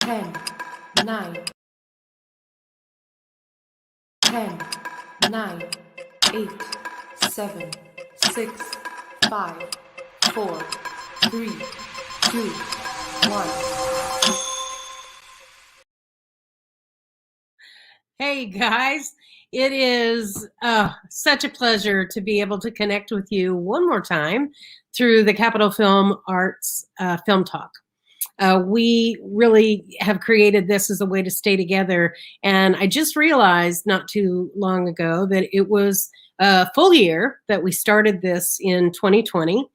10, 9, 10, 9, 8, 7, 6, 5, 4, 3, 2, 1. Hey guys, it is such a pleasure to be able to connect with you one more time through the Capitol Film Arts Film Talk. We really have created this as a way to stay together, and I just realized not too long ago that it was a full year that we started this in 2020,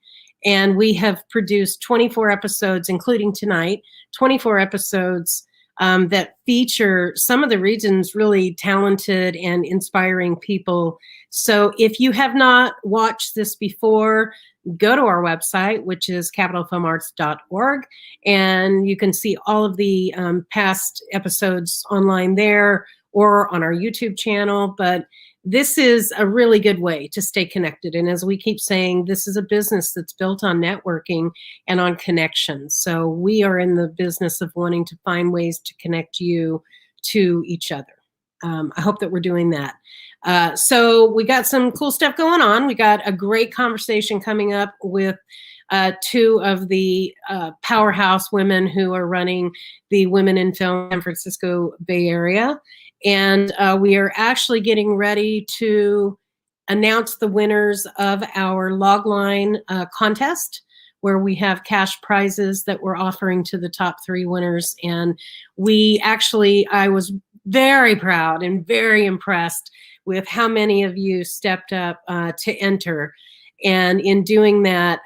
and we have produced 24 episodes, including tonight, 24 episodes that feature some of the region's really talented and inspiring people. So if you have not watched this before, go to our website, which is capitolfilmarts.org, and you can see all of the past episodes online there or on our YouTube channel. But this is a really good way to stay connected. And as we keep saying, this is a business that's built on networking and on connections. So we are in the business of wanting to find ways to connect you to each other. I hope that we're doing that. So we got some cool stuff going on. We got a great conversation coming up with two of the powerhouse women who are running the Women in Film San Francisco Bay Area. And we are actually getting ready to announce the winners of our logline contest, where we have cash prizes that we're offering to the top 3 winners. And I was very proud and very impressed with how many of you stepped up to enter. And in doing that,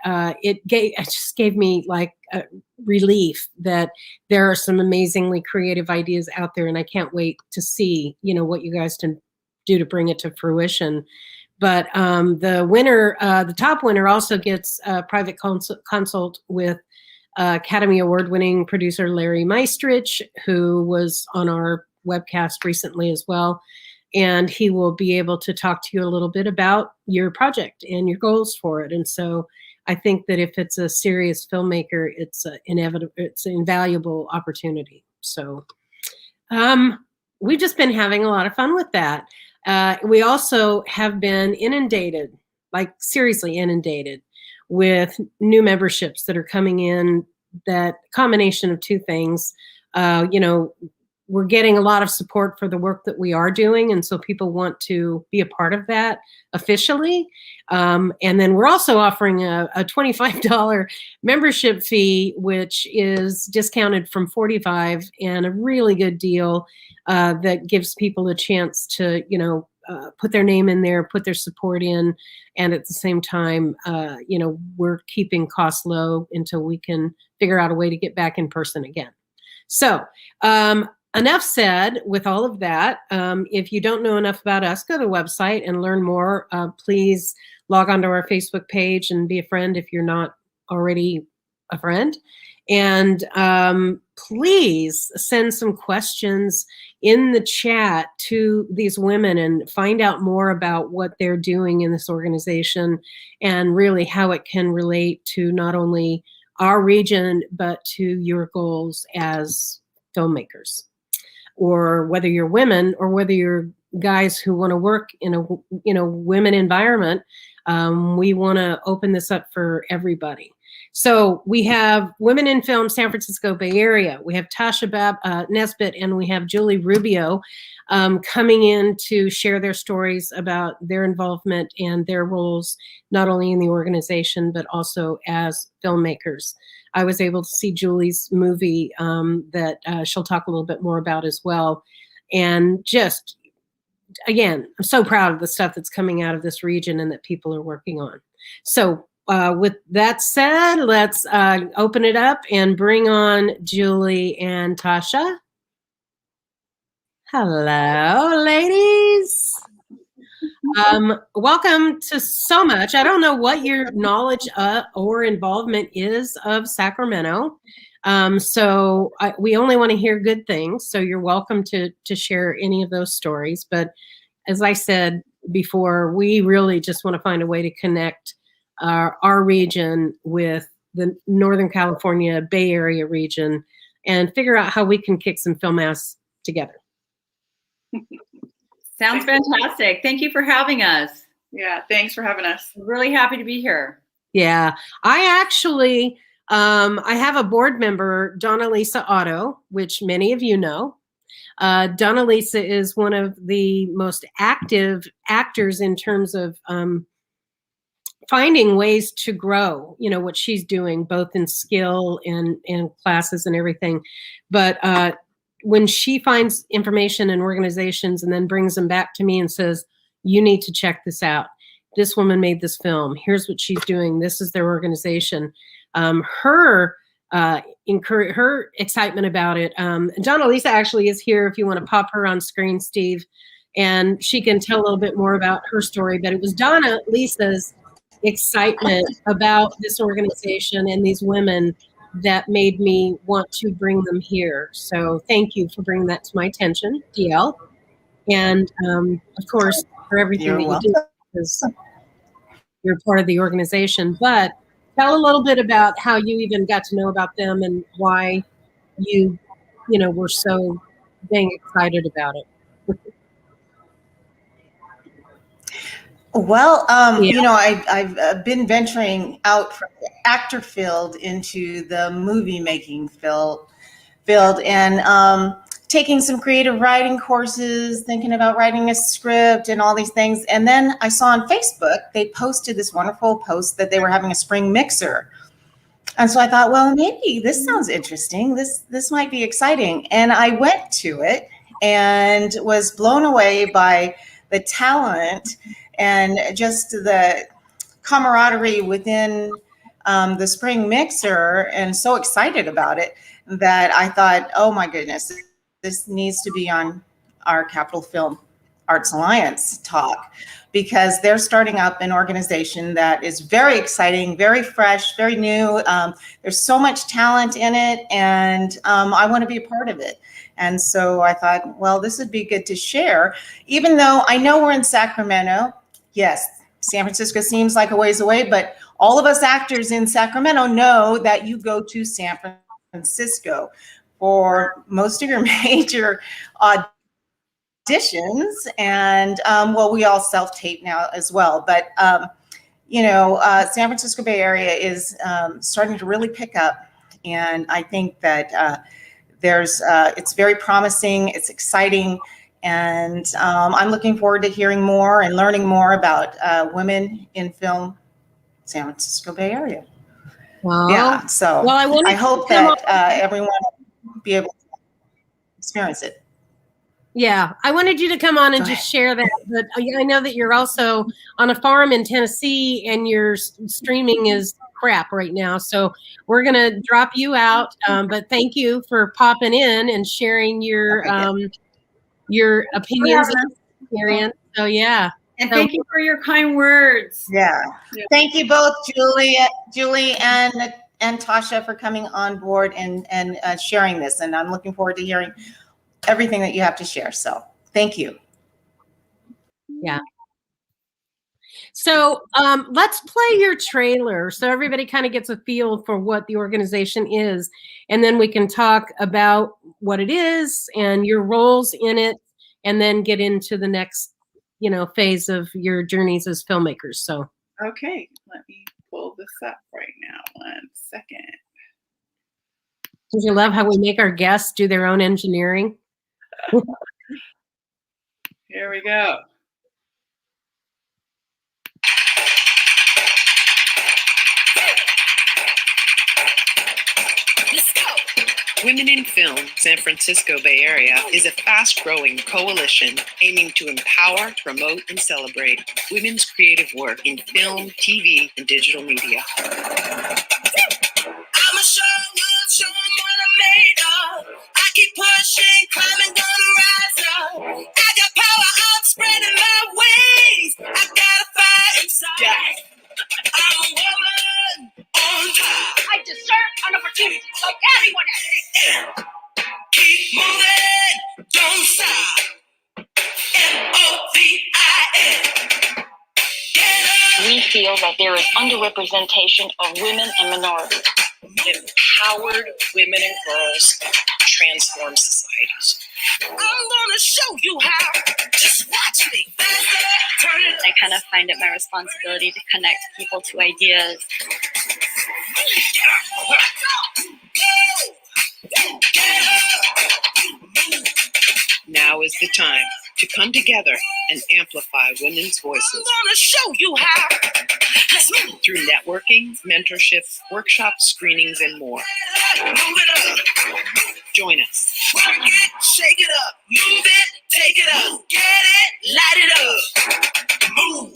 it just gave me like a relief that there are some amazingly creative ideas out there, and I can't wait to see, what you guys can do to bring it to fruition. But the winner, the top winner, also gets a private consult with Academy Award-winning producer Larry Maestrich, who was on our webcast recently as well. And he will be able to talk to you a little bit about your project and your goals for it. And so I think that if it's a serious filmmaker, it's an invaluable opportunity. So we've just been having a lot of fun with that. We also have been inundated, like seriously inundated, with new memberships that are coming in. That combination of two things, we're getting a lot of support for the work that we are doing, and so people want to be a part of that officially. And then we're also offering a $25 membership fee, which is discounted from $45, and a really good deal that gives people a chance to, put their name in there, put their support in, and at the same time, we're keeping costs low until we can figure out a way to get back in person again. So, enough said with all of that. If you don't know enough about us, go to the website and learn more. Please log onto our Facebook page and be a friend if you're not already a friend. And please send some questions in the chat to these women and find out more about what they're doing in this organization and really how it can relate to not only our region, but to your goals as filmmakers. Or whether you're women or whether you're guys who want to work in a women environment, we want to open this up for everybody. So we have Women in Film San Francisco Bay Area. We have Tasha Nesbitt, and we have Julie Rubio coming in to share their stories about their involvement and their roles, not only in the organization, but also as filmmakers. I was able to see Julie's movie that she'll talk a little bit more about as well. And just, again, I'm so proud of the stuff that's coming out of this region and that people are working on. So with that said, let's open it up and bring on Julie and Tasha. Hello, ladies. Welcome to so much. I don't know what your knowledge or involvement is of Sacramento. We only want to hear good things. So you're welcome to share any of those stories. But as I said before, we really just want to find a way to connect our region with the Northern California Bay Area region and figure out how we can kick some film ass together. Sounds fantastic. Thank you for having us. Yeah, thanks for having us. We're really happy to be here. Yeah, I actually, I have a board member, Donna Lisa Otto, which many of you know. Donna Lisa is one of the most active actors in terms of finding ways to grow, you know, what she's doing, both in skill and classes and everything. But when she finds information in organizations and then brings them back to me and says, you need to check this out. This woman made this film. Here's what she's doing. This is their organization. Her excitement about it. Donna Lisa actually is here if you want to pop her on screen, Steve, and she can tell a little bit more about her story. But it was Donna Lisa's excitement about this organization and these women that made me want to bring them here. So thank you for bringing that to my attention, DL. And of course, for everything that you do, because you're part of the organization. But tell a little bit about how you even got to know about them and why you were so dang excited about it. Well, you know, I've been venturing out from the actor field into the movie making field and taking some creative writing courses, thinking about writing a script and all these things. And then I saw on Facebook, they posted this wonderful post that they were having a spring mixer. And so I thought, well, maybe this sounds interesting. This might be exciting. And I went to it and was blown away by the talent and just the camaraderie within the spring mixer, and so excited about it that I thought, oh my goodness, this needs to be on our Capital Film Arts Alliance talk, because they're starting up an organization that is very exciting, very fresh, very new. There's so much talent in it, and I want to be a part of it. And so I thought, well, this would be good to share, even though I know we're in Sacramento. Yes, San Francisco seems like a ways away, but all of us actors in Sacramento know that you go to San Francisco for most of your major auditions. And well, we all self-tape now as well. But, you know, San Francisco Bay Area is starting to really pick up. And I think that it's very promising, it's exciting. And I'm looking forward to hearing more and learning more about women in film, San Francisco Bay Area. Wow. Yeah. So well, I hope that everyone will be able to experience it. Yeah, I wanted you to come on and just share that. But I know that you're also on a farm in Tennessee and your streaming is crap right now. So we're going to drop you out. But thank you for popping in and sharing your opinions and experience. So yeah. And thank you for your kind words. Yeah. Thank you both, Julie and Tasha, for coming on board and sharing this. And I'm looking forward to hearing everything that you have to share. So thank you. Yeah. So let's play your trailer so everybody kind of gets a feel for what the organization is. And then we can talk about what it is and your roles in it, and then get into the next, phase of your journeys as filmmakers. So. Okay, let me pull this up right now. 1 second. Don't you love how we make our guests do their own engineering? Here we go. Women in Film San Francisco Bay Area is a fast-growing coalition aiming to empower, promote, and celebrate women's creative work in film, TV, and digital media. I'ma show 'em what I'm made of. I keep pushing, climbing, gonna rise up. I got power up, spreading my wings. I got a fire inside. Yeah. I'm a woman on top. I deserve an opportunity like everyone else. Keep moving, don't stop. MOVIN. We feel that there is underrepresentation of women and minorities. Empower. empowered women and girls transform societies. I'm gonna show you how. Just watch me. Turn it I kind of find it my responsibility to connect people to ideas. Now is the time to come together and amplify women's voices. I'm gonna show you how. Let's move. Through networking, mentorship, workshops, screenings, and more. Move it up. Join us. Work it, shake it up. Move it, take it up. Get it, light it up. Move.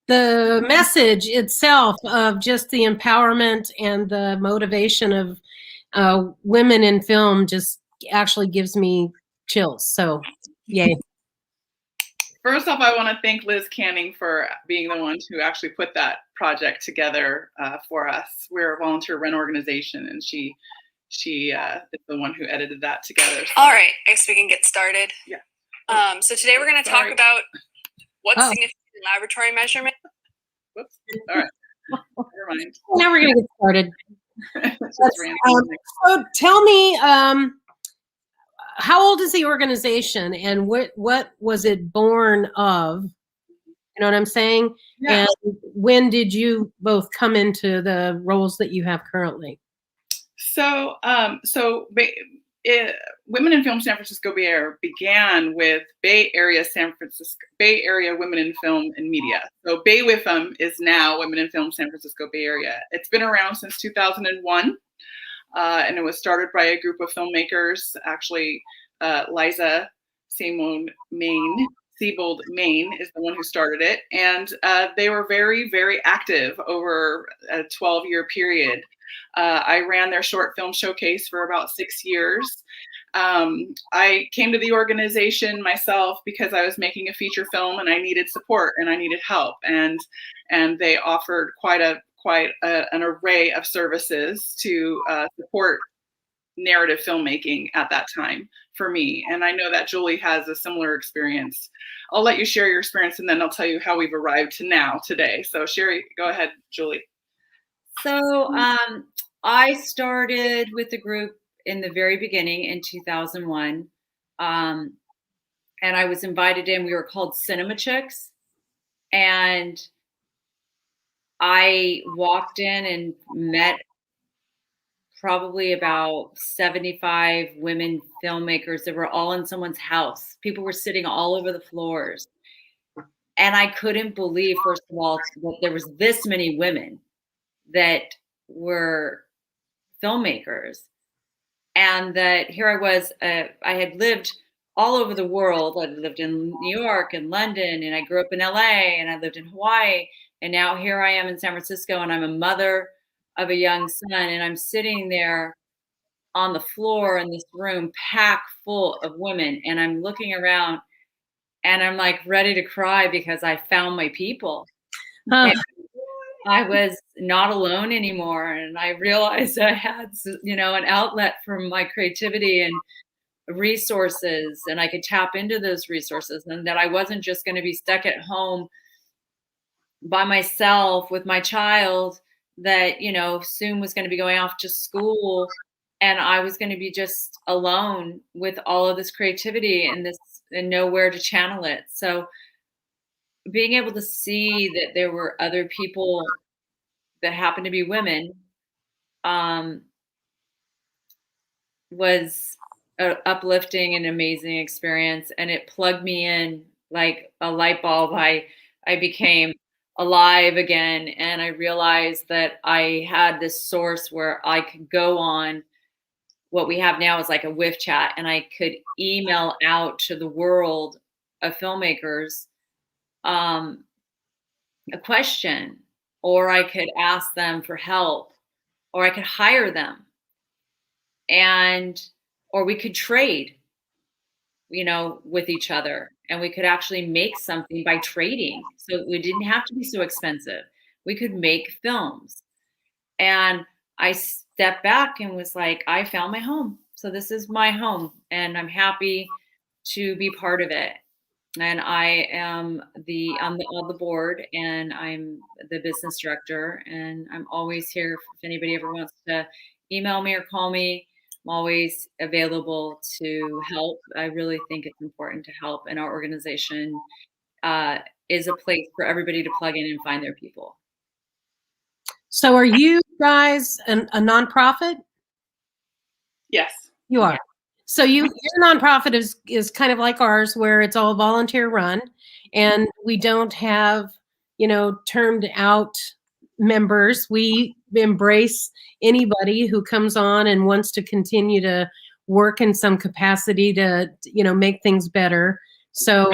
The message itself of just the empowerment and the motivation of women in film just actually gives me chills. So, yay. First off, I want to thank Liz Canning for being the one who actually put that project together for us. We're a volunteer run organization, and she is the one who edited that together. So. All right, I guess we can get started. Yeah. So today we're going to talk about what's significant in laboratory measurement. Whoops. All right. Never mind. Now we're going to get started. Just random. So tell me, how old is the organization, and what was it born of? You know what I'm saying? Yeah. And when did you both come into the roles that you have currently? So, Women in Film San Francisco Bay Area began with Bay Area Women in Film and Media. So Bay WIFM is now Women in Film San Francisco Bay Area. It's been around since 2001, and it was started by a group of filmmakers. Actually, Liza Simone Siebold Main is the one who started it, and they were very, very active over a 12-year period. I ran their short film showcase for about 6 years. I came to the organization myself because I was making a feature film and I needed support and I needed help, and they offered quite an array of services to support narrative filmmaking at that time for me. And I know that Julie has a similar experience. I'll let you share your experience and then I'll tell you how we've arrived to today. So Sherry, go ahead, Julie. So I started with the group in the very beginning in 2001. And I was invited in. We were called Cinema Chicks. And I walked in and met probably about 75 women filmmakers that were all in someone's house. People were sitting all over the floors. And I couldn't believe, first of all, that there was this many women that were filmmakers. And that here I was, I had lived all over the world. I lived in New York and London, and I grew up in LA, and I lived in Hawaii. And now here I am in San Francisco, and I'm a mother of a young son, and I'm sitting there on the floor in this room packed full of women, and I'm looking around, and I'm like ready to cry because I found my people. I was not alone anymore, and I realized I had, an outlet for my creativity and resources, and I could tap into those resources, and that I wasn't just going to be stuck at home by myself with my child that, soon was going to be going off to school, and I was going to be just alone with all of this creativity and know where to channel it. So being able to see that there were other people that happened to be women was an uplifting and amazing experience. And it plugged me in like a light bulb. I became alive again. And I realized that I had this source where I could go on. What we have now is like a WIF chat, and I could email out to the world of filmmakers a question, or I could ask them for help, or I could hire them, or we could trade, with each other, and we could actually make something by trading. So it didn't have to be so expensive. We could make films. And I stepped back and was like, I found my home. So this is my home, and I'm happy to be part of it. and I am on the board, and I'm the business director, and I'm always here if anybody ever wants to email me or call me. I'm always available to help. I really think it's important to help, and our organization is a place for everybody to plug in and find their people. So are you guys a nonprofit? Yes. You are. So your nonprofit is kind of like ours, where it's all volunteer run, and we don't have, termed out members. We embrace anybody who comes on and wants to continue to work in some capacity to, make things better. So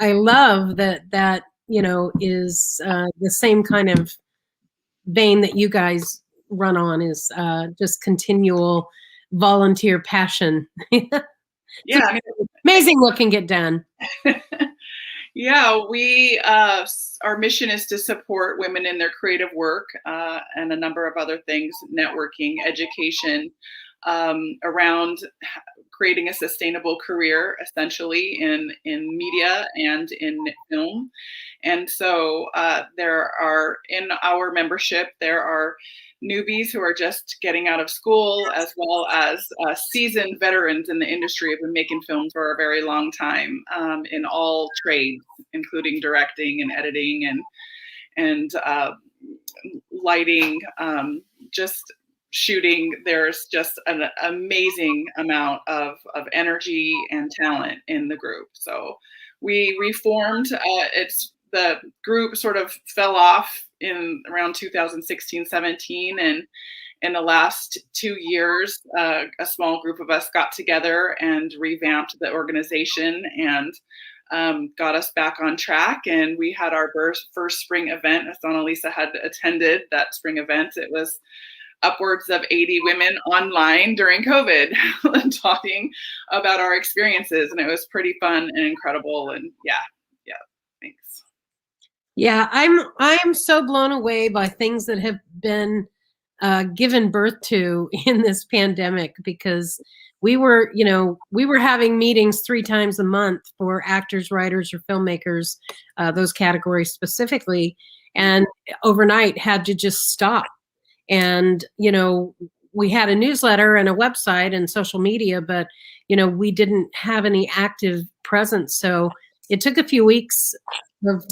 I love that is the same kind of vein that you guys run on, is just continual volunteer passion. Yeah. Amazing what can get done. Yeah, we our mission is to support women in their creative work and a number of other things, networking, education, around creating a sustainable career, essentially in media and in film. And so there are, in our membership, there are newbies who are just getting out of school, as well as seasoned veterans in the industry, have been making film for a very long time, in all trades, including directing and editing and lighting, just shooting. There's just an amazing amount of energy and talent in the group. So we reformed. The group sort of fell off in around 2016-17, and in the last 2 years, a small group of us got together and revamped the organization and got us back on track. And we had our first spring event. As Annalisa had attended that spring event, it was upwards of 80 women online during COVID talking about our experiences, and it was pretty fun and incredible. And yeah, thanks. Yeah, I'm so blown away by things that have been given birth to in this pandemic, because we were having meetings 3 times a month for actors, writers, or filmmakers, those categories specifically, and overnight had to just stop. And, we had a newsletter and a website and social media, but, we didn't have any active presence. So it took a few weeks of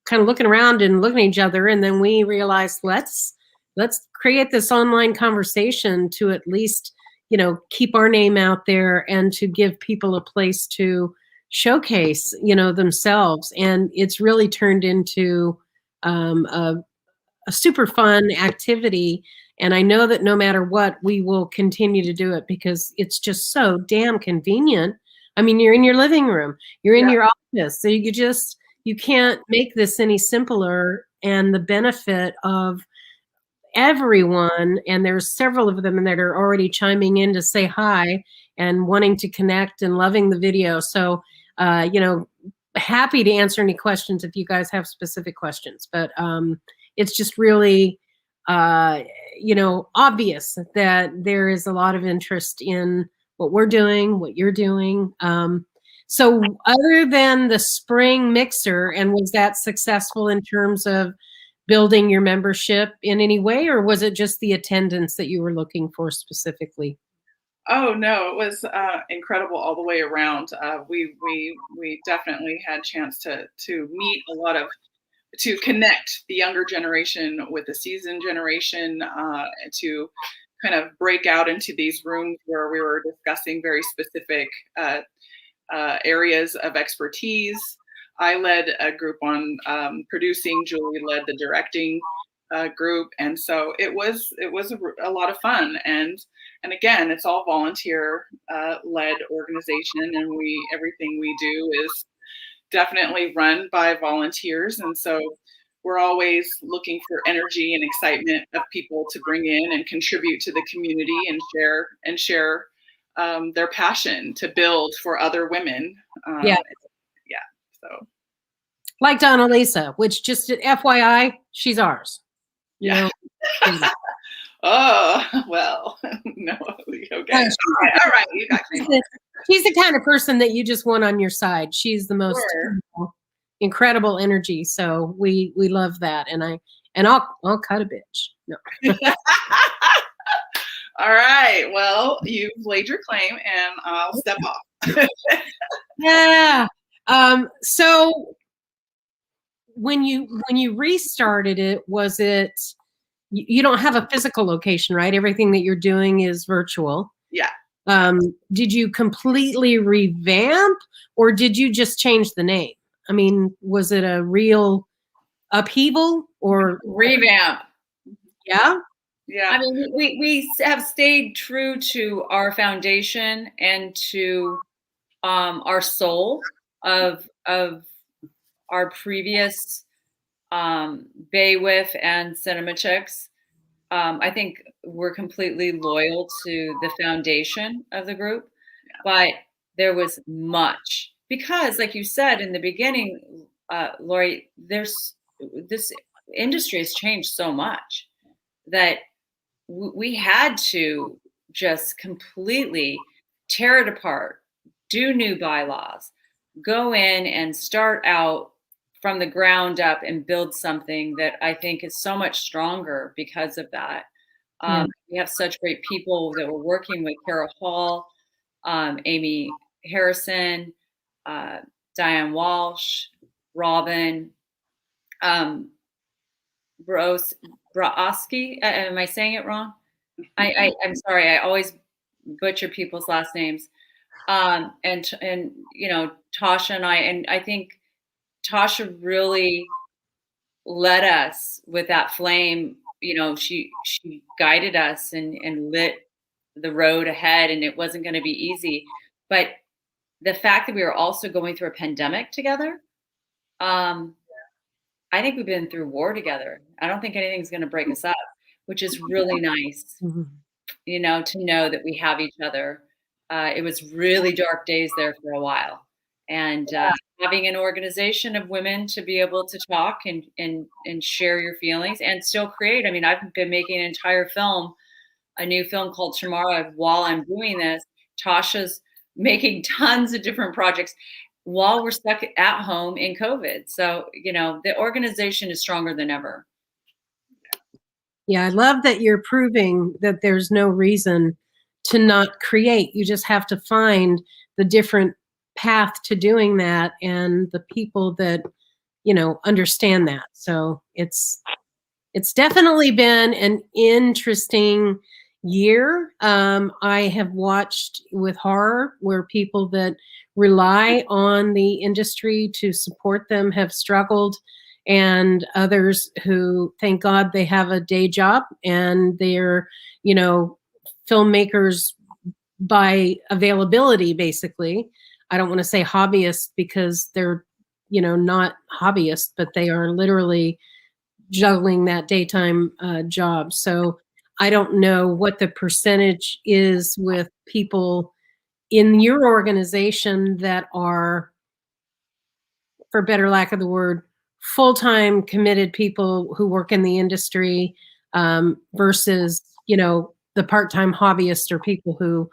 kind of looking around and looking at each other. And then we realized, let's create this online conversation to at least, keep our name out there and to give people a place to showcase, themselves. And it's really turned into a super fun activity. And I know that no matter what, we will continue to do it, because it's just so damn convenient. I mean, you're in your living room, you're in your office, so you can't make this any simpler. And the benefit of everyone, and there's several of them that are already chiming in to say hi and wanting to connect and loving the video. So, happy to answer any questions if you guys have specific questions. But it's just really, obvious that there is a lot of interest in what we're doing, what you're doing. So other than the spring mixer, and was that successful in terms of building your membership in any way, or was it just the attendance that you were looking for specifically? Oh no, it was incredible all the way around. We definitely had a chance to meet to connect the younger generation with the seasoned generation, to kind of break out into these rooms where we were discussing very specific areas of expertise. I led a group on producing. Julie led the directing group, and so it was a lot of fun. And again, it's all volunteer led organization, and everything we do is definitely run by volunteers. And so we're always looking for energy and excitement of people to bring in and contribute to the community and share their passion to build for other women. So like Donna Lisa, which, just FYI, she's ours. Yeah. Oh, well, no, okay. All right, you got me. She's the kind of person that you just want on your side. She's the most incredible energy. So we love that. And I'll cut a bitch. No. All right. Well, you've laid your claim and I'll step off. Yeah. So when you restarted it, was it, you don't have a physical location, right? Everything that you're doing is virtual. Yeah. Did you completely revamp or did you just change the name? I mean, was it a real upheaval or Revamp? Yeah. Yeah. I mean, we have stayed true to our foundation and to our soul of our previous Bay Whiff and Cinema Chicks. I think we're completely loyal to the foundation of the group, but there was much because, like you said in the beginning, Lori, this industry has changed so much that we had to just completely tear it apart, do new bylaws, go in and start out from the ground up and build something that I think is so much stronger because of that. We have such great people that we're working with: Carol Hall, Amy Harrison, Diane Walsh, Robin, Broski. Am I saying it wrong? I'm sorry. I always butcher people's last names. And you know, Tasha and I think Tasha really led us with that flame. You know, she guided us and lit the road ahead, and it wasn't going to be easy. But the fact that we were also going through a pandemic together, I think we've been through war together. I don't think anything's going to break us up, which is really nice, you know, to know that we have each other. It was really dark days there for a while. And having an organization of women to be able to talk and share your feelings and still create. I mean, I've been making an entire film, a new film called Tomorrow while I'm doing this. Tasha's making tons of different projects while we're stuck at home in COVID. So, you know, the organization is stronger than ever. Yeah, I love that you're proving that there's no reason to not create. You just have to find the different path to doing that and the people that, you know, understand that. So it's definitely been an interesting year. I have watched with horror where people that rely on the industry to support them have struggled, and others who, thank God, they have a day job and they're, you know, filmmakers by availability, basically. I don't want to say hobbyists because they're, you know, not hobbyists, but they are literally juggling that daytime job. So I don't know what the percentage is with people in your organization that are, for better lack of the word, full-time committed people who work in the industry versus, you know, the part-time hobbyists or people who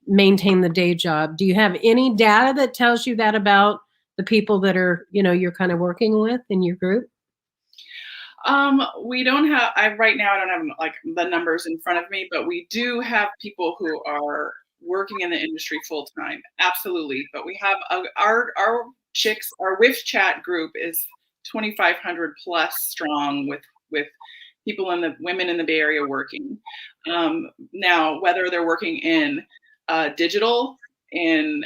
maintain the day job. Do you have any data that tells you that about the people that are, you know, you're kind of working with in your group? We don't have, right now I don't have like the numbers in front of me, but we do have people who are working in the industry full time. Absolutely. But we have our chicks, our WIFS chat group is 2,500 plus strong with people women in the Bay Area working. Now, whether they're working in digital, in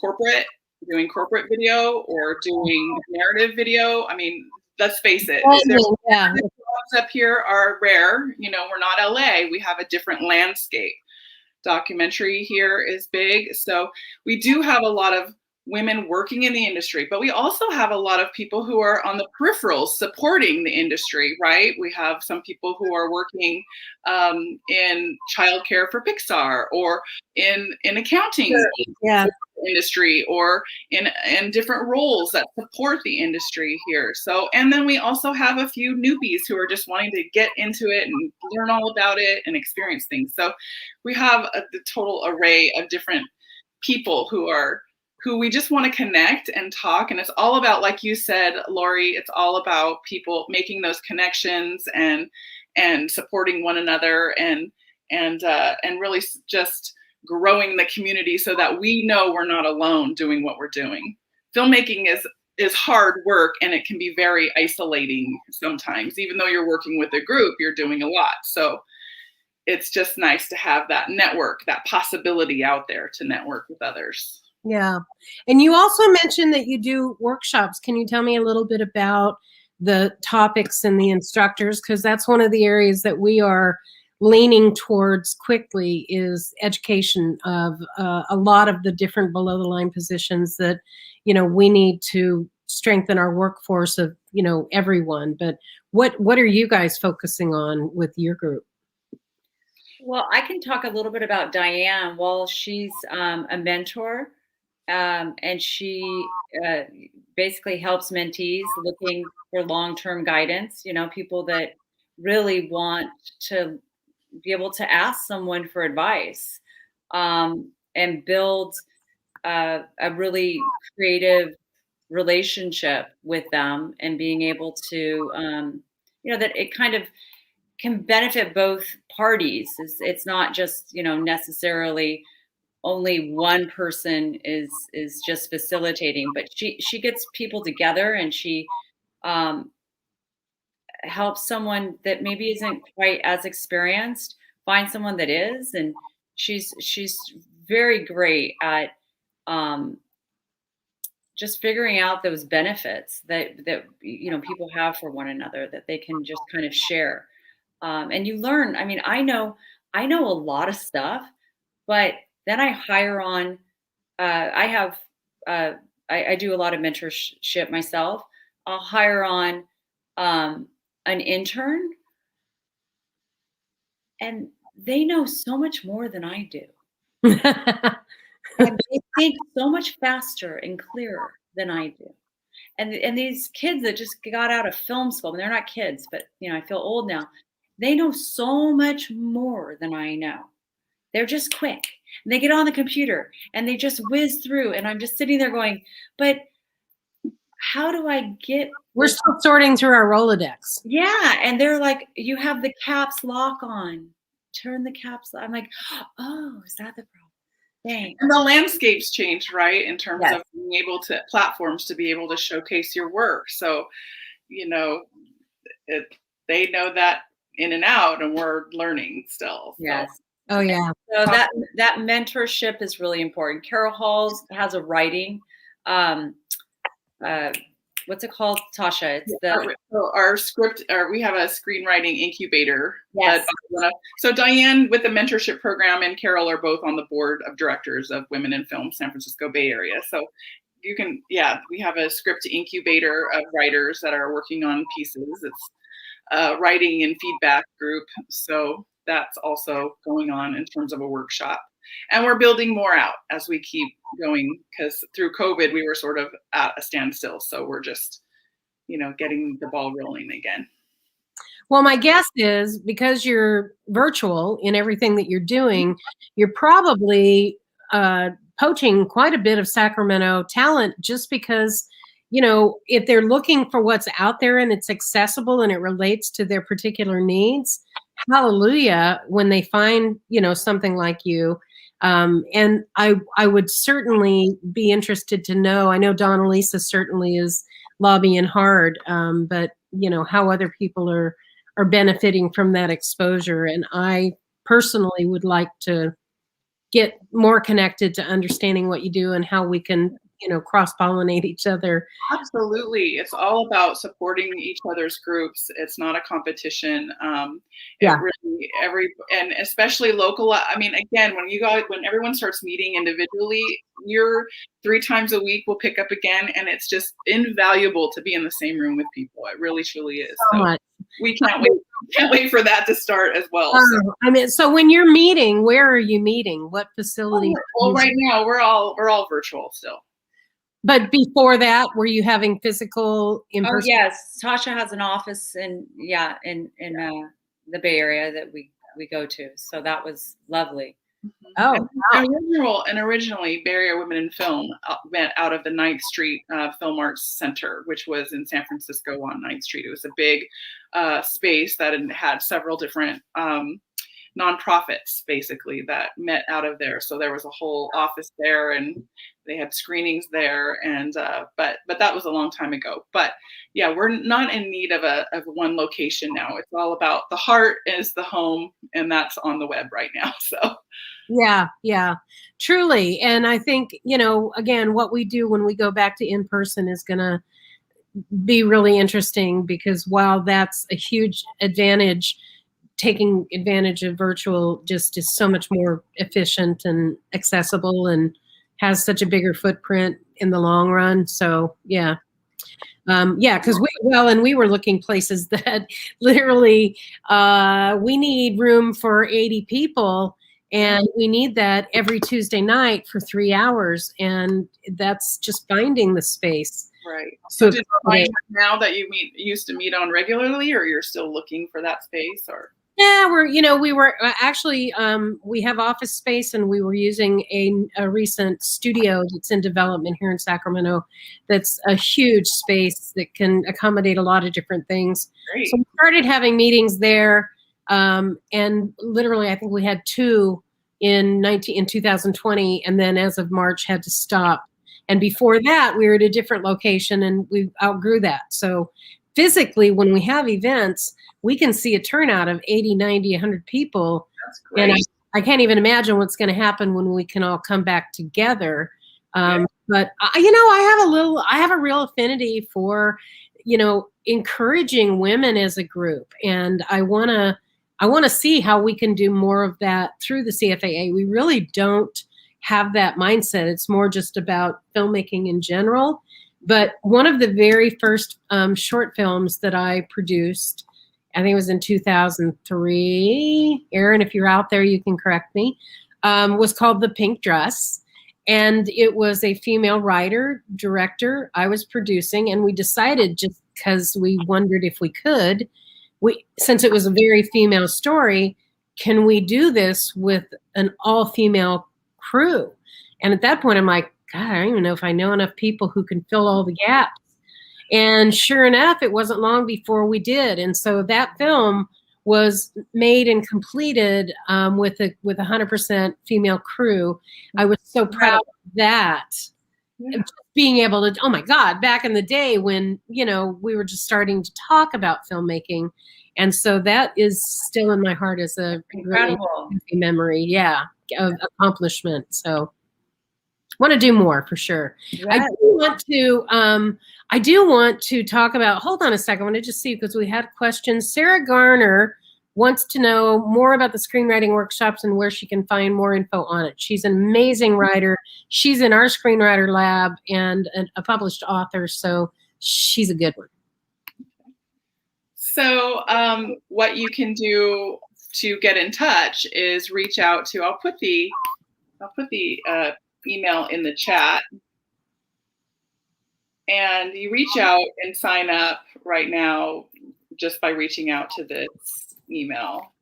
corporate, doing corporate video or doing narrative video, I mean, let's face it, yeah. jobs up here are rare. You know, we're not LA. We have a different landscape. Documentary here is big. So we do have a lot of women working in the industry, but we also have a lot of people who are on the peripherals supporting the industry, right? We have some people who are working in childcare for Pixar, or in accounting industry, or in different roles that support the industry here. So, and then we also have a few newbies who are just wanting to get into it and learn all about it and experience things. So we have the total array of different people who we just want to connect and talk. And it's all about, like you said, Lori, it's all about people making those connections and supporting one another, and really just growing the community so that we know we're not alone doing what we're doing. Filmmaking is hard work, and it can be very isolating sometimes. Even though you're working with a group, you're doing a lot. So it's just nice to have that network, that possibility out there to network with others. Yeah. And you also mentioned that you do workshops. Can you tell me a little bit about the topics and the instructors? Because that's one of the areas that we are leaning towards quickly, is education of a lot of the different below the line positions that, you know, we need to strengthen our workforce of, you know, everyone. But what are you guys focusing on with your group? Well, I can talk a little bit about Diane. Well, she's a mentor, and she basically helps mentees looking for long-term guidance, you know, people that really want to be able to ask someone for advice, and build a really creative relationship with them, and being able to, you know, that it kind of can benefit both parties. It's not just, you know, necessarily only one person is just facilitating, but she gets people together, and she helps someone that maybe isn't quite as experienced find someone that is, and she's very great at just figuring out those benefits that you know, people have for one another, that they can just kind of share. And you learn. I mean, I know a lot of stuff, but then I hire on. I do a lot of mentorship myself. I'll hire on an intern, and they know so much more than I do. And they think so much faster and clearer than I do. And these kids that just got out of film school, and they're not kids, but you know, I feel old now. They know so much more than I know. They're just quick. And they get on the computer and they just whiz through, and I'm just sitting there going, but how do I get? We're still sorting through our Rolodex. Yeah, and they're like, you have the caps lock on. Turn the caps. I'm like, oh, is that the problem? Dang. And the landscape's changed, right? In terms of being able to, platforms to be able to showcase your work. So, you know, they know that in and out, and we're learning still. So. Yes. Oh yeah. So that mentorship is really important. Carol Halls has a writing, what's it called, Tasha? It's our script, we have a screenwriting incubator. Yes. So Diane with the mentorship program and Carol are both on the board of directors of Women in Film San Francisco Bay Area. So you can, we have a script incubator of writers that are working on pieces. It's a writing and feedback group. So that's also going on in terms of a workshop. And we're building more out as we keep going, because through COVID, we were sort of at a standstill. So we're just, you know, getting the ball rolling again. Well, my guess is, because you're virtual in everything that you're doing, you're probably poaching quite a bit of Sacramento talent, just because, you know, if they're looking for what's out there and it's accessible and it relates to their particular needs, hallelujah, when they find, you know, something like you. And I would certainly be interested to know, I know Donalisa certainly is lobbying hard, but you know, how other people are benefiting from that exposure. And I personally would like to get more connected to understanding what you do and how we can cross-pollinate each other. Absolutely. It's all about supporting each other's groups. It's not a competition. Yeah. And especially local. I mean, again, when everyone starts meeting individually, you're 3 times a week will pick up again. And it's just invaluable to be in the same room with people. It really, truly is. So much. We can't wait for that to start as well. I mean, so when you're meeting, where are you meeting? What facility? Well, right now we're all virtual still. But before that, were you having physical in person? Oh yes, Tasha has an office in the Bay Area that we go to, so that was lovely. Oh, wow. And originally, Bay Area Women in Film went out of the 9th Street Film Arts Center, which was in San Francisco on 9th Street. It was a big space that had several different nonprofits basically that met out of there. So there was a whole office there, and they had screenings there. And but that was a long time ago. But yeah, we're not in need of one location now. It's all about the heart is the home, and that's on the web right now. So yeah, truly. And I think, again, what we do when we go back to in person is going to be really interesting, because while that's a huge advantage, taking advantage of virtual just is so much more efficient and accessible and has such a bigger footprint in the long run. So yeah. Because we were looking places that literally we need room for 80 people, and we need that every Tuesday night for 3 hours, and that's just finding the space. Right. So did you find now that you used to meet on regularly, or you're still looking for that space? Or yeah, we were actually we have office space, and we were using a recent studio that's in development here in Sacramento. That's a huge space that can accommodate a lot of different things. Great. So we started having meetings there, and literally I think we had 2 in 2020, and then as of March had to stop. And before that, we were at a different location, and we outgrew that. So physically, when we have events, we can see a turnout of 80, 90, 100 people. That's great. And I can't even imagine what's going to happen when we can all come back together. But I have a real affinity for, encouraging women as a group. And I want to see how we can do more of that through the CFAA. We really don't have that mindset. It's more just about filmmaking in general. But one of the very first short films that I produced, I think it was in 2003. Erin, if you're out there, you can correct me. Was called The Pink Dress. And it was a female writer, director. I was producing, and we decided, just because we wondered if we could, since it was a very female story, can we do this with an all-female crew? And at that point, I'm like, God, I don't even know if I know enough people who can fill all the gaps. And sure enough, it wasn't long before we did. And so that film was made and completed with a 100% female crew. I was so proud of that. Yeah. Just being able to, oh my God, back in the day when, we were just starting to talk about filmmaking. And so that is still in my heart as a incredible memory, of accomplishment. So want to do more for sure. Yes. I do want to talk about, hold on a second, I want to just see, because we had questions. Sarah Garner wants to know more about the screenwriting workshops and where she can find more info on it. She's an amazing writer. She's in our screenwriter lab and a published author, so she's a good one. So what you can do to get in touch is reach out to, I'll put the email in the chat, and you reach out and sign up right now just by reaching out to this email,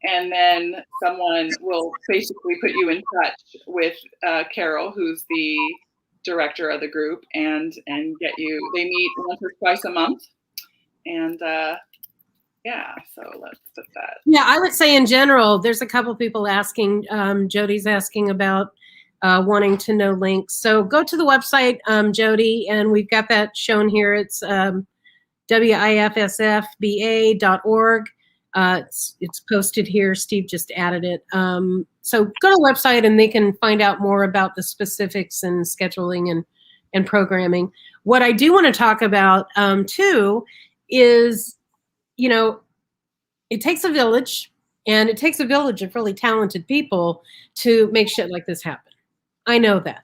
and then someone will basically put you in touch with Carol, who's the director of the group, and get you. They meet once or twice a month, and so let's put that. Yeah, I would say in general, there's a couple people asking. Jody's asking about wanting to know links. So go to the website, Jody, and we've got that shown here. It's WIFSFBA.org. It's posted here. Steve just added it. So go to the website, and they can find out more about the specifics and scheduling and and programming. What I do want to talk about too is, you know, it takes a village, and it takes a village of really talented people to make shit like this happen. I know that.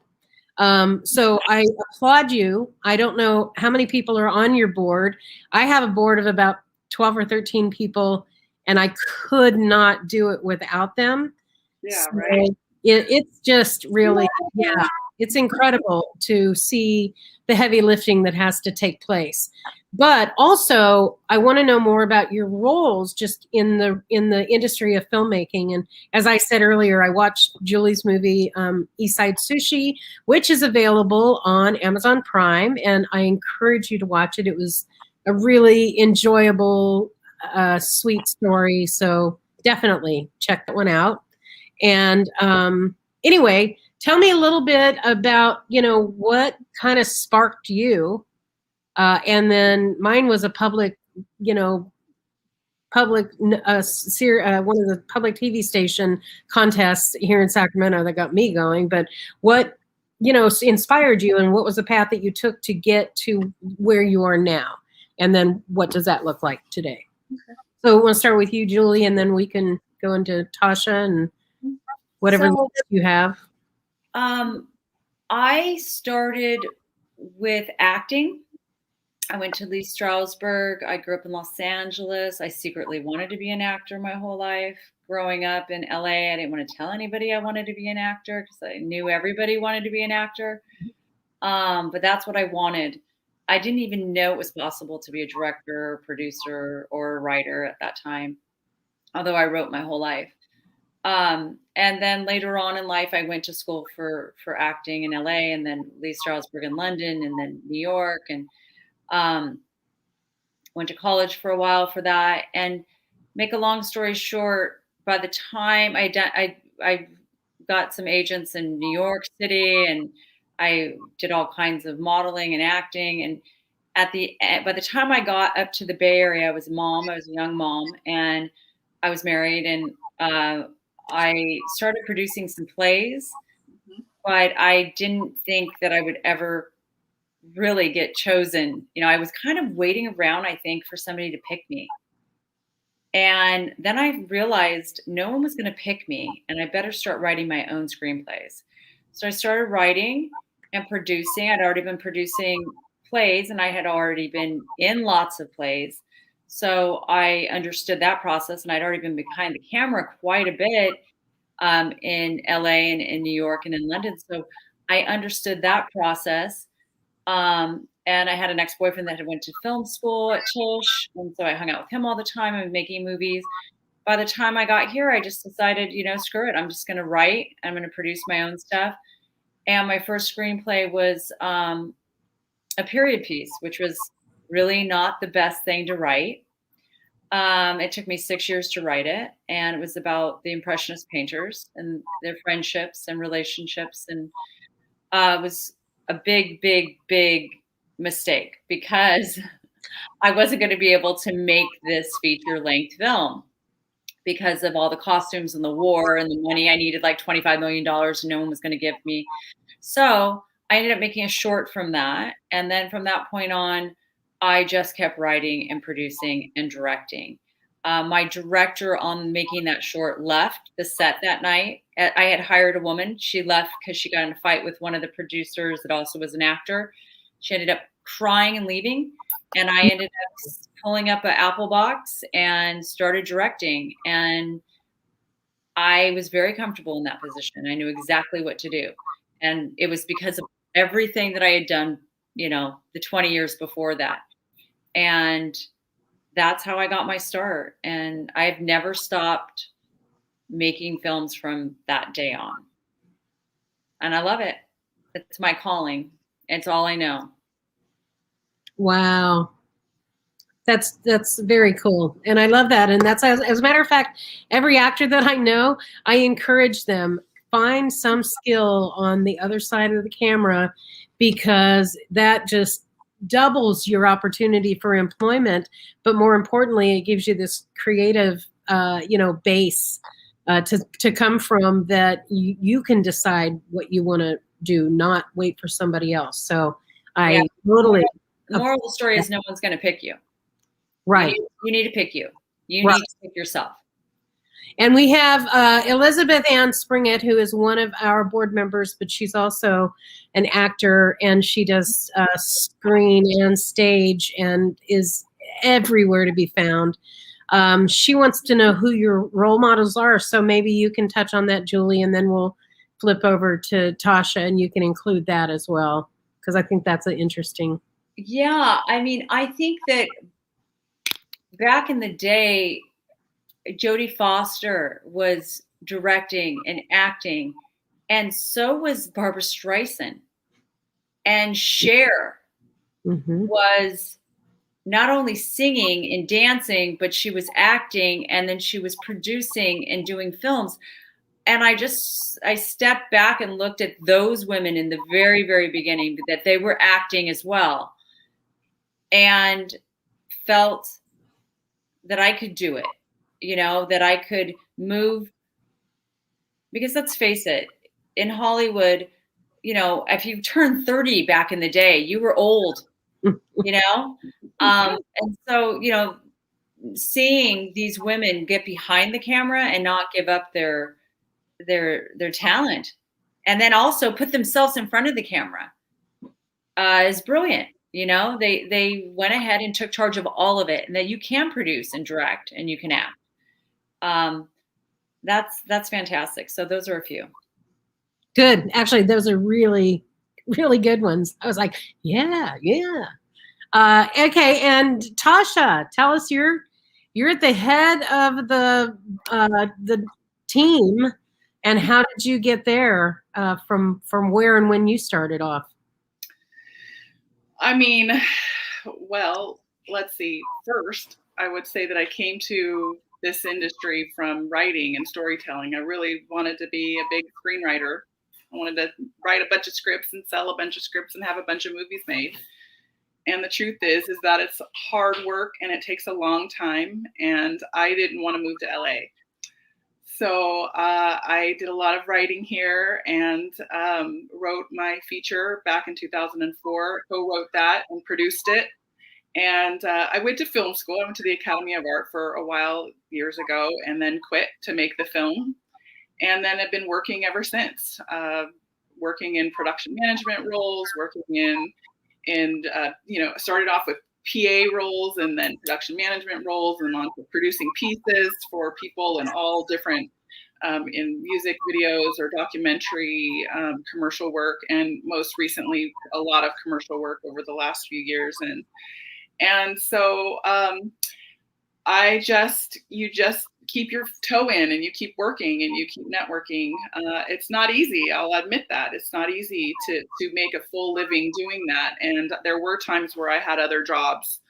So I applaud you. I don't know how many people are on your board. I have a board of about 12 or 13 people, and I could not do it without them. Yeah, So right. it's just really, yeah, it's incredible to see the heavy lifting that has to take place. But also, I want to know more about your roles just in the industry of filmmaking. And as I said earlier, I watched Julie's movie, East Side Sushi, which is available on Amazon Prime, and I encourage you to watch it. It was a really enjoyable, sweet story. So definitely check that one out. And anyway, tell me a little bit about, you know, what kind of sparked you. And then mine was a public, you know, one of the public TV station contests here in Sacramento that got me going. But what, you know, inspired you, and what was the path that you took to get to where you are now? And then what does that look like today? Okay. So we want to start with you, Julie, and then we can go into Tasha and whatever you have. I started with acting. I went to Lee Strasberg. I grew up in Los Angeles. I secretly wanted to be an actor my whole life. Growing up in LA, I didn't want to tell anybody I wanted to be an actor because I knew everybody wanted to be an actor. But that's what I wanted. I didn't even know it was possible to be a director, producer, or a writer at that time, although I wrote my whole life. And then later on in life, I went to school for acting in LA, and then Lee Strasberg in London, and then New York, and went to college for a while for that. And make a long story short, by the time I got some agents in New York City, and I did all kinds of modeling and acting. And by the time I got up to the Bay Area, I was a mom. I was a young mom, and I was married, and I started producing some plays, but I didn't think that I would ever really get chosen. You know, I was kind of waiting around, I think, for somebody to pick me. And then I realized no one was going to pick me, and I better start writing my own screenplays. So I started writing and producing. I'd already been producing plays, and I had already been in lots of plays. So I understood that process, and I'd already been behind the camera quite a bit in LA and in New York and in London. So I understood that process. And I had an ex-boyfriend that had went to film school at Tisch, and so I hung out with him all the time and making movies. By the time I got here, I just decided, you know, screw it. I'm just going to write. I'm going to produce my own stuff. And my first screenplay was a period piece, which was really not the best thing to write. It took me 6 years to write it, and it was about the Impressionist painters and their friendships and relationships. And it was a big, big, big mistake because I wasn't going to be able to make this feature-length film because of all the costumes and the war and the money. I needed like $25 million, and no one was going to give me. So I ended up making a short from that. And then from that point on, I just kept writing and producing and directing. My director on making that short left the set that night. I had hired a woman. She left because she got in a fight with one of the producers that also was an actor. She ended up crying and leaving. And I ended up pulling up an Apple box and started directing. And I was very comfortable in that position. I knew exactly what to do. And it was because of everything that I had done, you know, the 20 years before that. And that's how I got my start. And I've never stopped making films from that day on. And I love it. It's my calling. It's all I know. Wow. That's very cool. And I love that. And that's, as a matter of fact, every actor that I know, I encourage them, find some skill on the other side of the camera, because that just doubles your opportunity for employment. But more importantly, it gives you this creative, base to come from, that you can decide what you want to do, not wait for somebody else. So I Yeah. totally The moral of the story is no one's going to pick you. right. You need to pick you. You Right. need to pick yourself. And we have Elizabeth Ann Springett, who is one of our board members, but she's also an actor, and she does screen and stage and is everywhere to be found. She wants to know who your role models are, so maybe you can touch on that, Julie, and then we'll flip over to Tasha, and you can include that as well, because I think that's interesting. Yeah, I mean, I think that back in the day, Jodie Foster was directing and acting, and so was Barbara Streisand. And Cher was not only singing and dancing, but she was acting, and then she was producing and doing films. And I stepped back and looked at those women in the very, very beginning, that they were acting as well, and felt that I could do it, that I could move. Because let's face it, in Hollywood, if you turned 30 back in the day, you were old, and so, seeing these women get behind the camera and not give up their talent, and then also put themselves in front of the camera, is brilliant. They went ahead and took charge of all of it, and that you can produce and direct and you can act. That's fantastic. So those are a few. Good. Actually, those are really, really good ones. I was like, yeah. Okay, and Tasha, tell us, you're at the head of the team, and how did you get there? From where and when you started off? I mean, well, let's see. First, I would say that I came to this industry from writing and storytelling. I really wanted to be a big screenwriter. I wanted to write a bunch of scripts and sell a bunch of scripts and have a bunch of movies made. And the truth is that it's hard work and it takes a long time. And I didn't want to move to LA. So I did a lot of writing here and wrote my feature back in 2004, co-wrote that and produced it. And I went to film school. I went to the Academy of Art for a while years ago, and then quit to make the film. And then I've been working ever since, working in production management roles, working in started off with PA roles and then production management roles, and on to producing pieces for people in all different, in music videos or documentary, commercial work, and most recently a lot of commercial work over the last few years. And so you just keep your toe in and you keep working and you keep networking. It's not easy. I'll admit that. It's not easy to make a full living doing that. And there were times where I had other jobs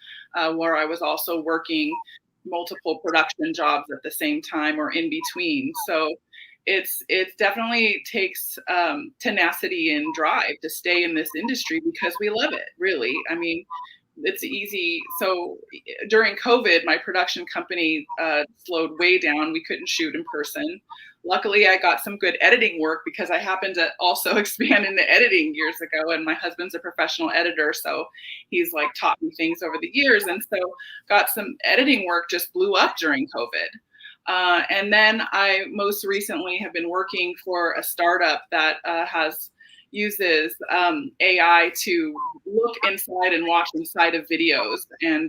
where I was also working multiple production jobs at the same time or in between. So it definitely takes tenacity and drive to stay in this industry because we love it, really. I mean, it's easy. So during COVID, my production company slowed way down. We couldn't shoot in person. Luckily, I got some good editing work because I happened to also expand into editing years ago. And my husband's a professional editor, so he's like taught me things over the years. And so got some editing work, just blew up during COVID. And then I most recently have been working for a startup that uses AI to look inside and watch inside of videos and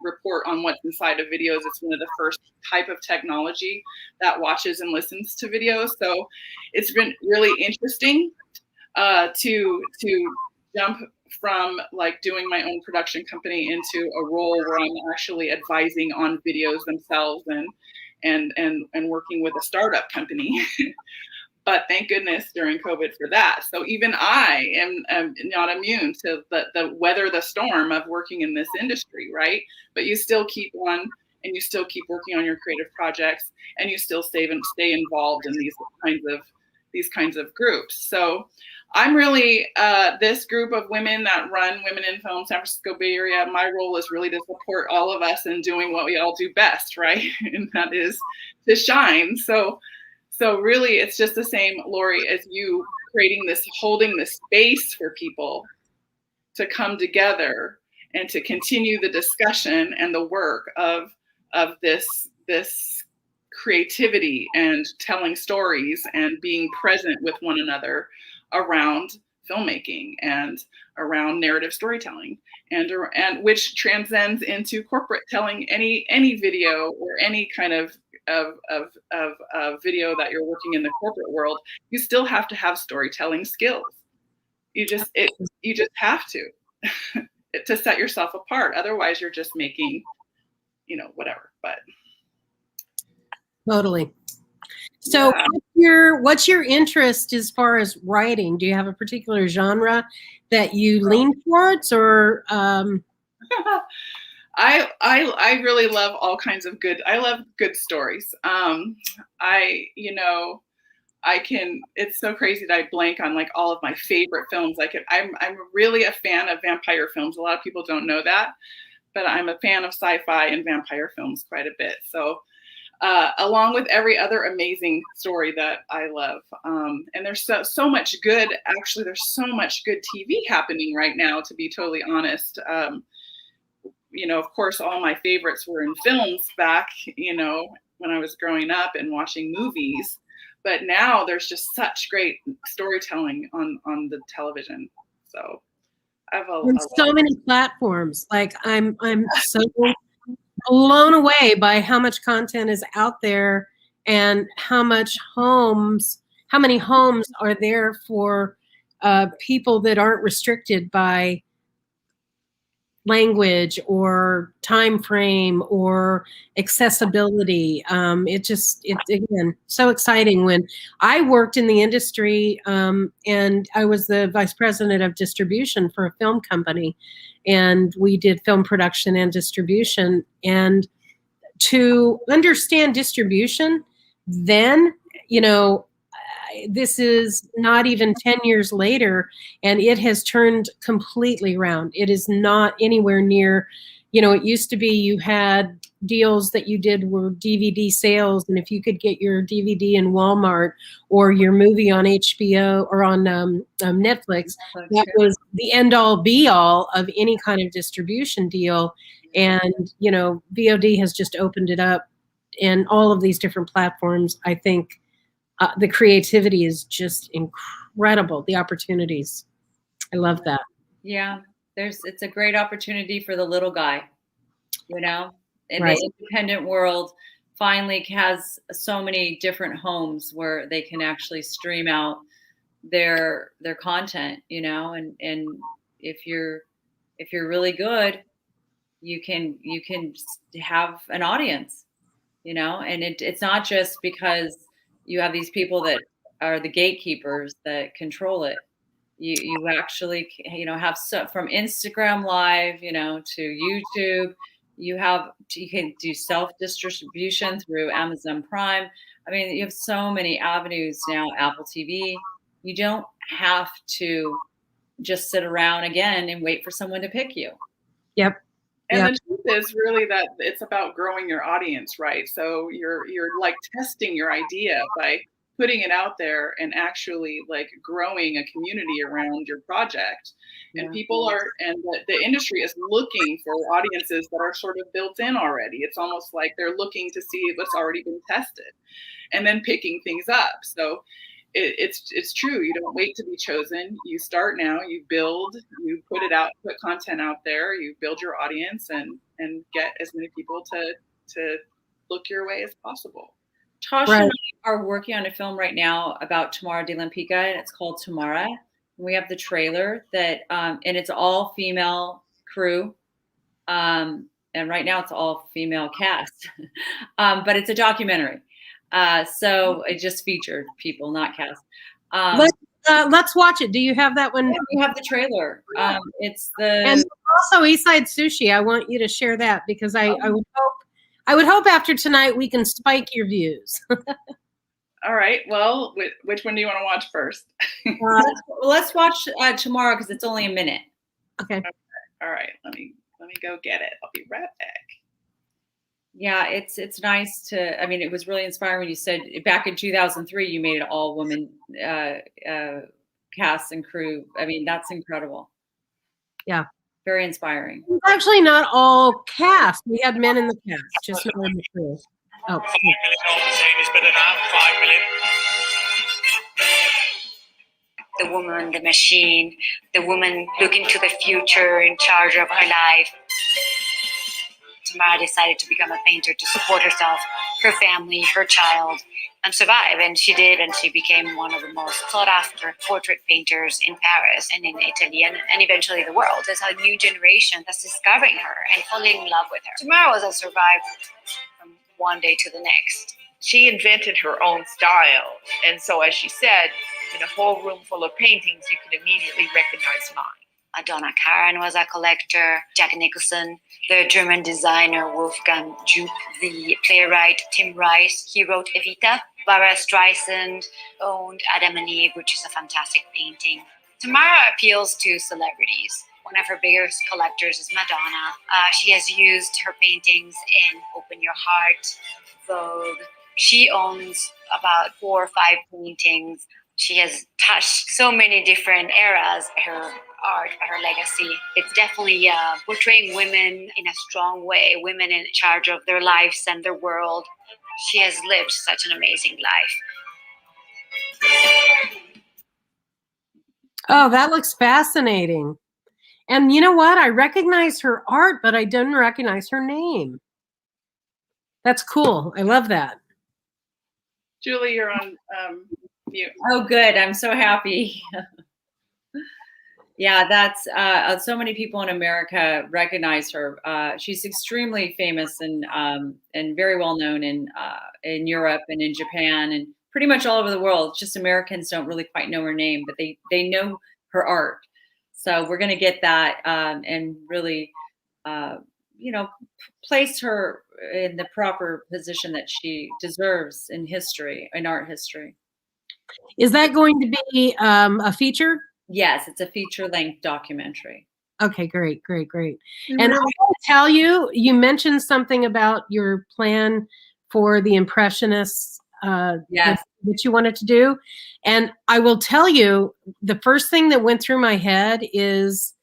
report on what's inside of videos. It's one of the first type of technology that watches and listens to videos. So it's been really interesting to jump from like doing my own production company into a role where I'm actually advising on videos themselves and working with a startup company. But thank goodness during COVID for that. So even I am not immune to the weather the storm of working in this industry, right? But you still keep on and you still keep working on your creative projects and you still stay involved in these kinds of groups. So I'm really this group of women that run Women in Film San Francisco Bay Area. My role is really to support all of us in doing what we all do best, right? And that is to shine. So So really, it's just the same, Lori, as you holding this space for people to come together and to continue the discussion and the work of this creativity and telling stories and being present with one another around filmmaking and around narrative storytelling, and which transcends into corporate telling. Any video or any kind of video that you're working in the corporate world, you still have to have storytelling skills. You just have to to set yourself apart. Otherwise, you're just making, whatever. But totally. So what's your interest as far as writing? Do you have a particular genre that you lean towards, or I really love all kinds of I love good stories. It's so crazy that I blank on like all of my favorite films. I'm really a fan of vampire films. A lot of people don't know that, but I'm a fan of sci-fi and vampire films quite a bit. So along with every other amazing story that I love. And there's so much good, actually, there's so much good TV happening right now, to be totally honest. Of course, all my favorites were in films back, when I was growing up and watching movies. But now there's just such great storytelling on the television. So I have so many platforms. Like I'm so blown away by how much content is out there and how many homes are there for people that aren't restricted by language or time frame or accessibility. It's again so exciting. When I worked in the industry, and I was the vice president of distribution for a film company, and we did film production and distribution. And to understand distribution then, this is not even 10 years later, and it has turned completely around. It is not anywhere near, it used to be you had deals that you did were DVD sales, and if you could get your DVD in Walmart or your movie on HBO or on Netflix, that was the end-all be-all of any kind of distribution deal. And, VOD has just opened it up, and all of these different platforms, I think, the creativity is just incredible. The opportunities. I love that. Yeah. It's a great opportunity for the little guy, in Right. the independent world finally has so many different homes where they can actually stream out their content, and if you're really good, you can have an audience, and it's not just because you have these people that are the gatekeepers that control it. You actually, have from Instagram Live, to YouTube. You can do self-distribution through Amazon Prime. I mean, you have so many avenues now, Apple TV. You don't have to just sit around again and wait for someone to pick you. Yep. And the truth is really that it's about growing your audience, right? So you're like testing your idea by putting it out there and actually like growing a community around your project. And people the industry is looking for audiences that are sort of built in already. It's almost like they're looking to see what's already been tested and then picking things up. So it's true. You don't wait to be chosen. You start now, you build, you put content out there, you build your audience and get as many people to look your way as possible. Tasha and I are working on a film right now about Tamara de Lempicka, and it's called Tamara. We have the trailer that, and it's all female crew. And right now it's all female cast, but it's a documentary. So it just featured people, not cast. Let's watch it. Do you have that one? Yeah, we have the trailer. It's and also Eastside Sushi. I want you to share that because I would hope after tonight we can spike your views. All right. Well, which one do you want to watch first? Let's watch tomorrow because it's only a minute. Okay. All right. Let me go get it. I'll be right back. Yeah, it's nice to. I mean, it was really inspiring when you said back in 2003 you made it all women cast and crew. I mean, that's incredible. Yeah. Very inspiring. It's actually not all cast. We had men in the cast, just not in the crew. Oh. $5 million scene is better than $5 million. The woman, the machine, the woman looking to the future, in charge of her life. Tamara decided to become a painter to support herself, her family, her child, and survive. And she did, and she became one of the most sought after portrait painters in Paris and in Italy and eventually the world. There's a new generation that's discovering her and falling in love with her. Tamara was a survivor from one day to the next. She invented her own style. And so, as she said, in a whole room full of paintings, you can immediately recognize mine. Donna Karan was a collector, Jack Nicholson, the German designer Wolfgang Jupp, the playwright Tim Rice, he wrote Evita. Barbara Streisand owned Adam and Eve, which is a fantastic painting. Tamara appeals to celebrities. One of her biggest collectors is Madonna. She has used her paintings in Open Your Heart, Vogue. She owns about 4 or 5 paintings. She has touched so many different eras. Her art, her legacy. It's definitely portraying women in a strong way, women in charge of their lives and their world. She has lived such an amazing life. Oh, that looks fascinating. And you know what? I recognize her art, but I didn't recognize her name. That's cool. I love that. Julie, you're on mute. Oh, good. I'm so happy. Yeah, that's so many people in America recognize her. She's extremely famous and very well known in Europe and in Japan and pretty much all over the world. Just Americans don't really quite know her name, but they know her art. So we're going to get that and really, place her in the proper position that she deserves in history, in art history. Is that going to be a feature? Yes, it's a feature-length documentary. Okay, great. And I want to tell you, you mentioned something about your plan for the Impressionists Yes. that you wanted to do. And I will tell you, the first thing that went through my head is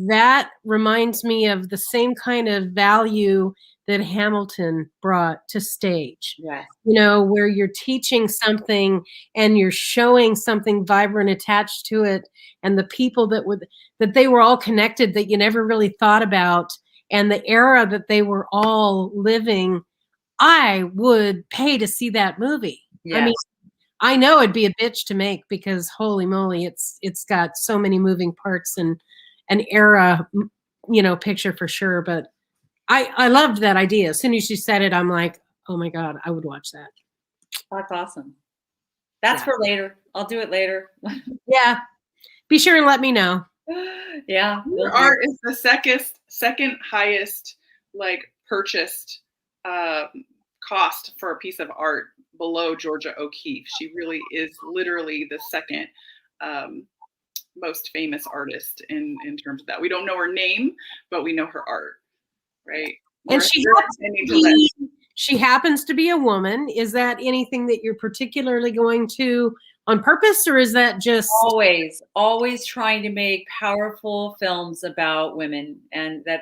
that reminds me of the same kind of value that Hamilton brought to stage. Yes. Where you're teaching something and you're showing something vibrant attached to it, and the people that they were all connected that you never really thought about, and the era that they were all living. I would pay to see that movie. Yes. I mean, I know it'd be a bitch to make because holy moly, it's got so many moving parts and an era, picture for sure. But I loved that idea. As soon as you said it, I'm like, oh my God, I would watch that. That's awesome. That's for later. I'll do it later. Yeah. Be sure and let me know. Yeah. Your art is the second highest purchased cost for a piece of art below Georgia O'Keeffe. She really is literally the second most famous artist in terms of that. We don't know her name, but we know her art, right? And she happens to be a woman. Is that anything that you're particularly going to on purpose, or is that just always trying to make powerful films about women and that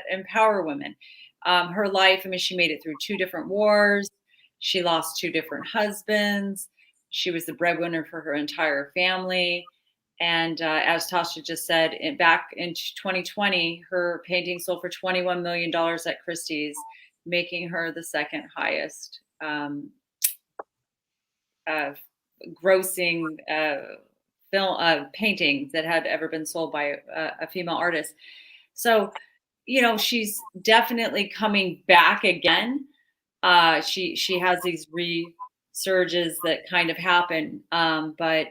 empower women? Her life, I mean, she made it through 2 different wars. She lost 2 different husbands. She was the breadwinner for her entire family. And as Tasha just said, back in 2020, her painting sold for $21 million at Christie's, making her the second highest grossing film painting that had ever been sold by a female artist. So, she's definitely coming back again. She has these resurges that kind of happen, but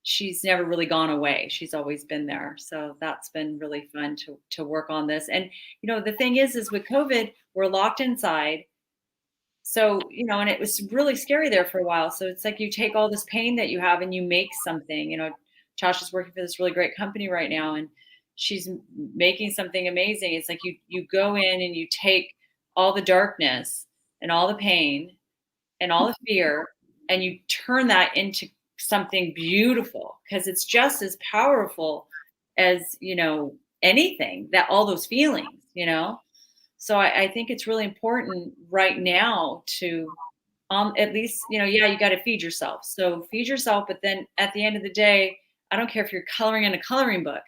she's never really gone away. She's always been there. So that's been really fun to work on this. And, the thing is with COVID, we're locked inside. So, and it was really scary there for a while. So it's like you take all this pain that you have and you make something. Tasha's working for this really great company right now, and she's making something amazing. It's like you go in and you take all the darkness and all the pain and all the fear, and you turn that into something beautiful, because it's just as powerful as, anything, that all those feelings. So I think it's really important right now to at least, yeah, you got to feed yourself. So feed yourself, but then at the end of the day, I don't care if you're coloring in a coloring book,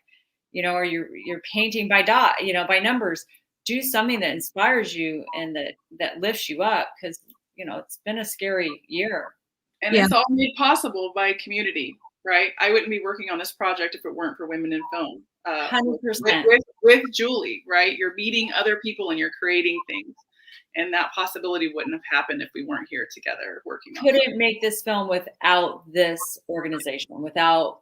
or you're painting by by numbers. Do something that inspires you and that lifts you up, because it's been a scary year. And it's all made possible by community, right? I wouldn't be working on this project if it weren't for women in film. 100%. With Julie, right? You're meeting other people and you're creating things. And that possibility wouldn't have happened if we weren't here together working on it. Couldn't make this film without this organization, without.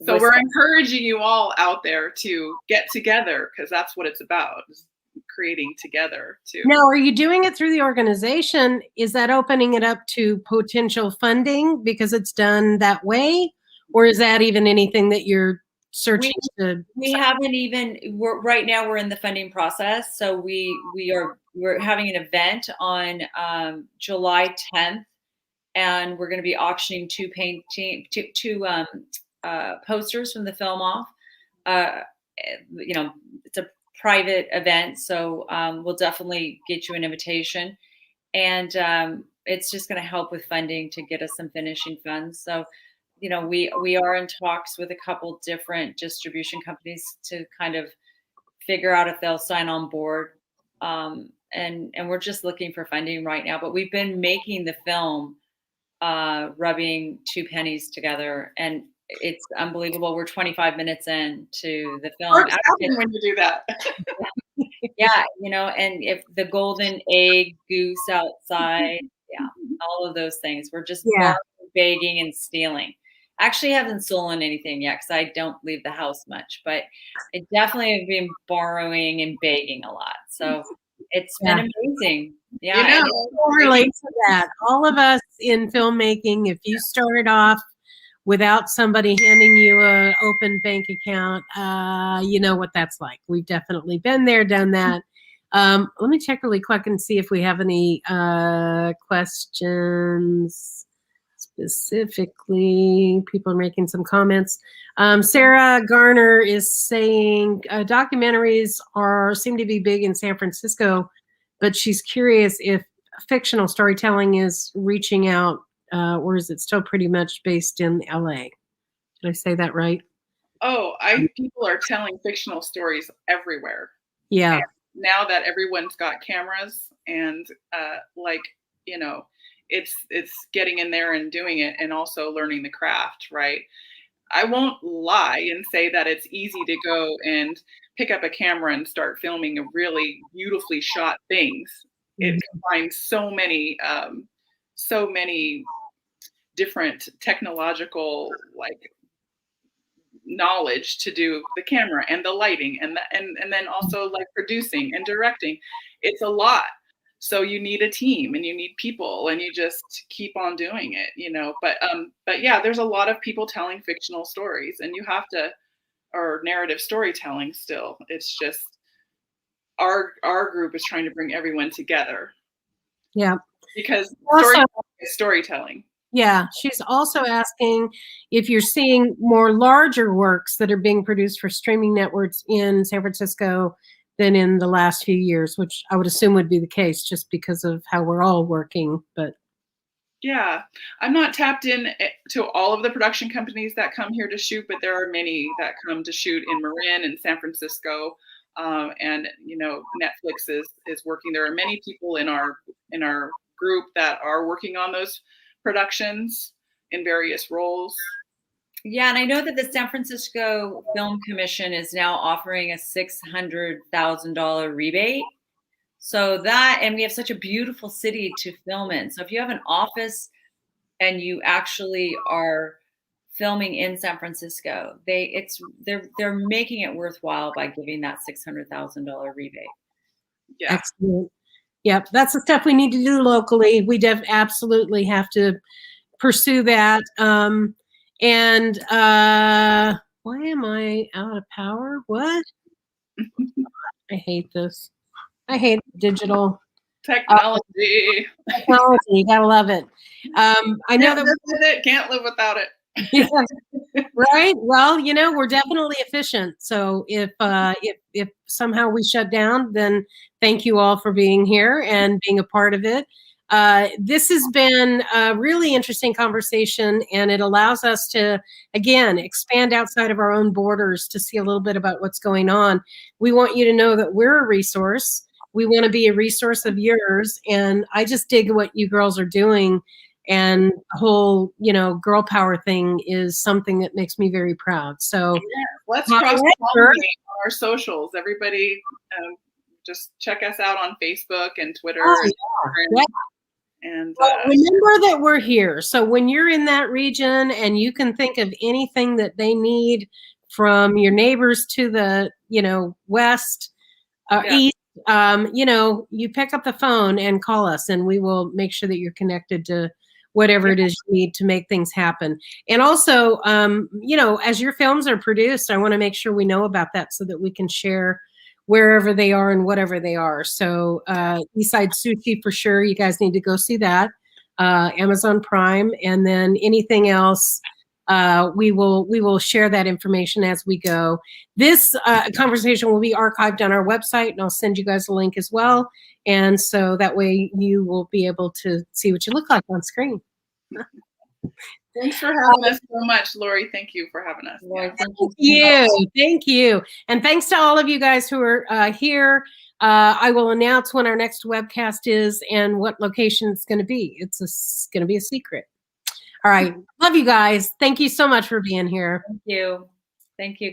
So we're encouraging you all out there to get together, because that's what it's about, is creating together too. Now, are you doing it through the organization? Is that opening it up to potential funding because it's done that way? Or is that even anything that you're searching to? We haven't even, right now we're in the funding process. So we're having an event on July 10th, and we're going to be auctioning two posters from the film off. It's a private event, so we'll definitely get you an invitation, and it's just going to help with funding to get us some finishing funds. So we are in talks with a couple different distribution companies to kind of figure out if they'll sign on board, and we're just looking for funding right now. But we've been making the film, rubbing two pennies together, and it's unbelievable. We're 25 minutes into the film. What's happening when you do that? Yeah, and if the golden egg goose outside, yeah, all of those things. We're just begging and stealing. Actually, haven't stolen anything yet because I don't leave the house much, but I definitely have been borrowing and begging a lot. So it's been amazing. Yeah, I relate to that. All of us in filmmaking, if you started off without somebody handing you an open bank account, you know what that's like. We've definitely been there, done that. Let me check really quick and see if we have any questions specifically. People are making some comments. Sarah Garner is saying documentaries seem to be big in San Francisco, but she's curious if fictional storytelling is reaching out, or is it still pretty much based in LA? Did I say that right? Oh, people are telling fictional stories everywhere. Yeah. And now that everyone's got cameras and it's getting in there and doing it, and also learning the craft, right? I won't lie and say that it's easy to go and pick up a camera and start filming a really beautifully shot things. It combines so many different technological knowledge to do the camera and the lighting and then also producing and directing. It's a lot. So you need a team and you need people, and you just keep on doing it, but yeah, there's a lot of people telling fictional stories, and you have to, or narrative storytelling still. It's just our group is trying to bring everyone together. Yeah. Because storytelling. Yeah, she's also asking if you're seeing more larger works that are being produced for streaming networks in San Francisco than in the last few years, which I would assume would be the case just because of how we're all working. But yeah, I'm not tapped in to all of the production companies that come here to shoot, but there are many that come to shoot in Marin and San Francisco. And Netflix is working. There are many people in our group that are working on those productions in various roles. Yeah, and I know that the San Francisco Film Commission is now offering a $600,000 rebate. So and we have such a beautiful city to film in. So if you have an office and you actually are filming in San Francisco, they're making it worthwhile by giving that $600,000 rebate. Yeah. Excellent. Yep, that's the stuff we need to do locally. We absolutely have to pursue that. And why am I out of power? What? I hate this. I hate digital Technology. technology. You gotta love it. I know Can't that live with it. Can't live without it. yeah, right. Well, you know, we're definitely efficient. So if somehow we shut down, then thank you all for being here and being a part of it. This has been a really interesting conversation, and it allows us to, again, expand outside of our own borders to see a little bit about what's going on. We want you to know that we're a resource. We want to be a resource of yours, and I just dig what you girls are doing. And the whole, you know, girl power thing is something that makes me very proud. So let's cross-pollinate on our socials. Everybody, just check us out on Facebook and Twitter. Oh, yeah. And well, remember that we're here. So when you're in that region and you can think of anything that they need from your neighbors to the, you know, west, east, you know, you pick up the phone and call us, and we will make sure that you're connected to whatever it is you need to make things happen. And also, you know, as your films are produced, I want to make sure we know about that so that we can share wherever they are and whatever they are. So Eastside Sushi, for sure, you guys need to go see that. Amazon Prime, and then anything else, we will share that information as we go. This conversation will be archived on our website, and I'll send you guys a link as well. And so that way you will be able to see what you look like on screen. Thanks for having us so much, Lori. Thank you for having us. Lori, Thank you. And thanks to all of you guys who are here. I will announce when our next webcast is and what location it's going to be. It's going to be a secret. All right. Love you guys. Thank you so much for being here. Thank you. Thank you.